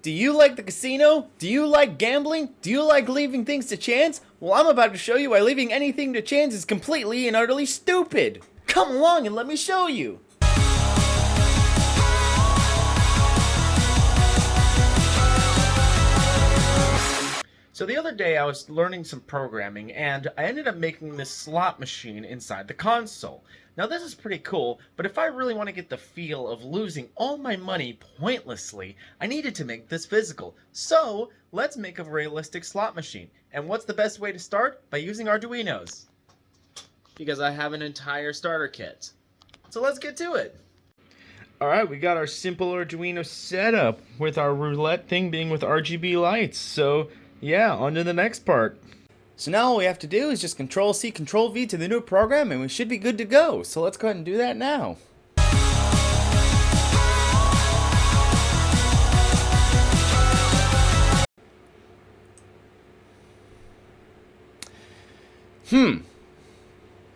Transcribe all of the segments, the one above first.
Do you like the casino? Do you like gambling? Do you like leaving things to chance? Well, I'm about to show you why leaving anything to chance is completely and utterly stupid. Come along and let me show you. So the other day I was learning some programming and I ended up making this slot machine inside the console. Now this is pretty cool, but if I really want to get the feel of losing all my money pointlessly, I needed to make this physical. So let's make a realistic slot machine. And what's the best way to start? By using Arduinos. Because I have an entire starter kit. So let's get to it. Alright, we got our simple Arduino setup with our roulette thing being with RGB lights. So yeah, on to the next part. So now all we have to do is just Control-C, Control-V to the new program and we should be good to go. So let's go ahead and do that now.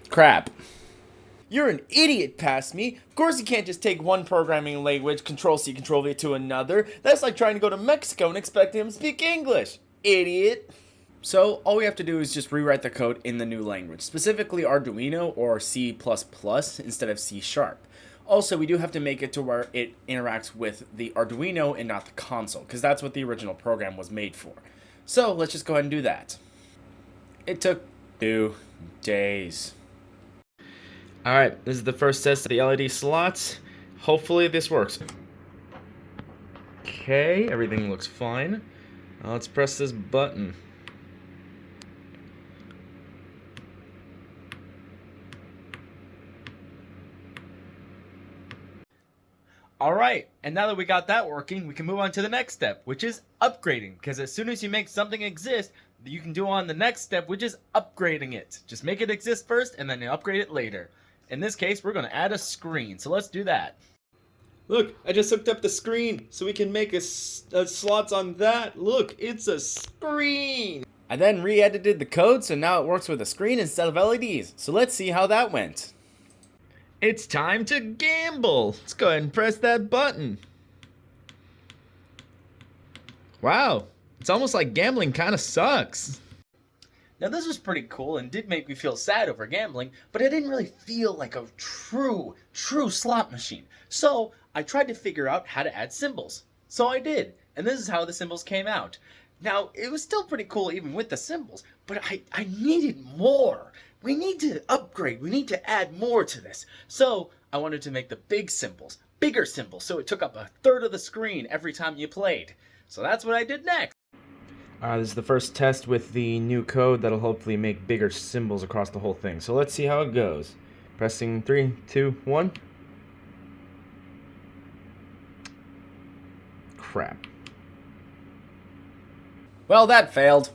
Crap. You're an idiot, past me. Of course you can't just take one programming language, Control-C, Control-V to another. That's like trying to go to Mexico and expecting them to speak English. Idiot. So all we have to do is just rewrite the code in the new language, specifically Arduino or C++ instead of C#. Also, we do have to make it to where it interacts with the Arduino and not the console, because that's what the original program was made for. So let's just go ahead and do that. It took 2 days. Alright, this is the first test of the LED slots. Hopefully this works. Okay, everything looks fine. Now let's press this button. Alright, and now that we got that working, we can move on to the next step, which is upgrading. Because as soon as you make something exist, you can do on the next step, which is upgrading it. Just make it exist first, and then you upgrade it later. In this case, we're going to add a screen, so let's do that. Look, I just hooked up the screen, so we can make slots on that. Look, it's a screen! I then re-edited the code, so now it works with a screen instead of LEDs. So let's see how that went. It's time to gamble! Let's go ahead and press that button. Wow, it's almost like gambling kind of sucks. Now this was pretty cool and did make me feel sad over gambling, but it didn't really feel like a true slot machine. So I tried to figure out how to add symbols. So I did, and this is how the symbols came out. Now, it was still pretty cool even with the symbols, but I needed more. We need to upgrade. We need to add more to this. So I wanted to make the bigger symbols, so it took up 1/3 of the screen every time you played. So that's what I did next. This is the first test with the new code that'll hopefully make bigger symbols across the whole thing. So let's see how it goes. Pressing 3, 2, 1. Crap. Well, that failed.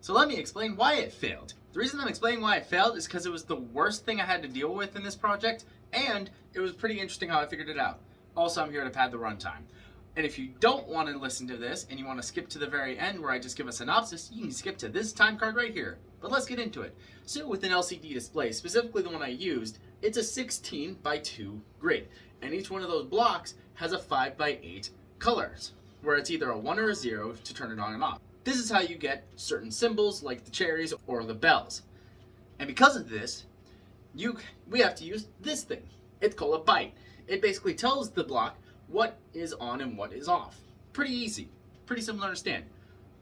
So let me explain why it failed. The reason I'm explaining why it failed is because it was the worst thing I had to deal with in this project, and it was pretty interesting how I figured it out. Also, I'm here to pad the runtime. And if you don't want to listen to this and you want to skip to the very end where I just give a synopsis, you can skip to this time card right here. But let's get into it. So with an LCD display, specifically the one I used, it's a 16:2 grid. And each one of those blocks has a 5:8 colors, where it's either a 1 or a 0 to turn it on and off. This is how you get certain symbols like the cherries or the bells. And because of this, we have to use this thing. It's called a byte. It basically tells the block what is on and what is off. Pretty easy, pretty simple to understand.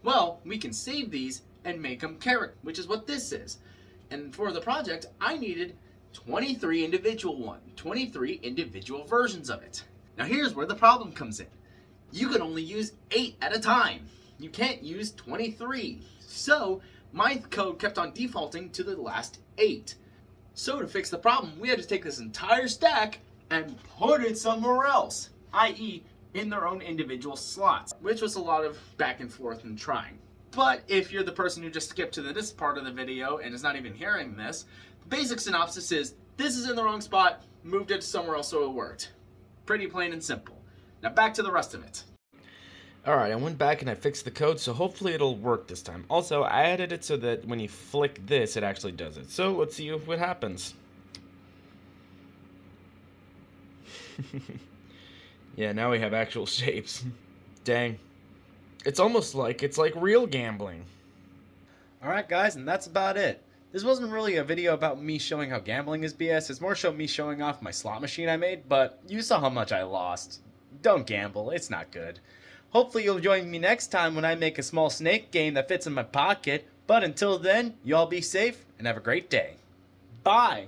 Well, we can save these and make them character, which is what this is. And for the project, I needed 23 individual versions of it. Now here's where the problem comes in. You can only use 8 at a time. You can't use 23. So my code kept on defaulting to the last 8. So to fix the problem, we had to take this entire stack and put it somewhere else, i.e. in their own individual slots, which was a lot of back and forth and trying. But if you're the person who just skipped to this part of the video and is not even hearing this, the basic synopsis is this is in the wrong spot, moved it somewhere else so it worked. Pretty plain and simple. Now back to the rest of it. Alright, I went back and I fixed the code, so hopefully it'll work this time. Also, I added it so that when you flick this, it actually does it. So let's see what happens. Yeah, now we have actual shapes. Dang. It's almost like it's like real gambling. Alright guys, and that's about it. This wasn't really a video about me showing how gambling is BS, it's more me showing off my slot machine I made, but you saw how much I lost. Don't gamble, it's not good. Hopefully you'll join me next time when I make a small snake game that fits in my pocket, but until then, you all be safe and have a great day. Bye!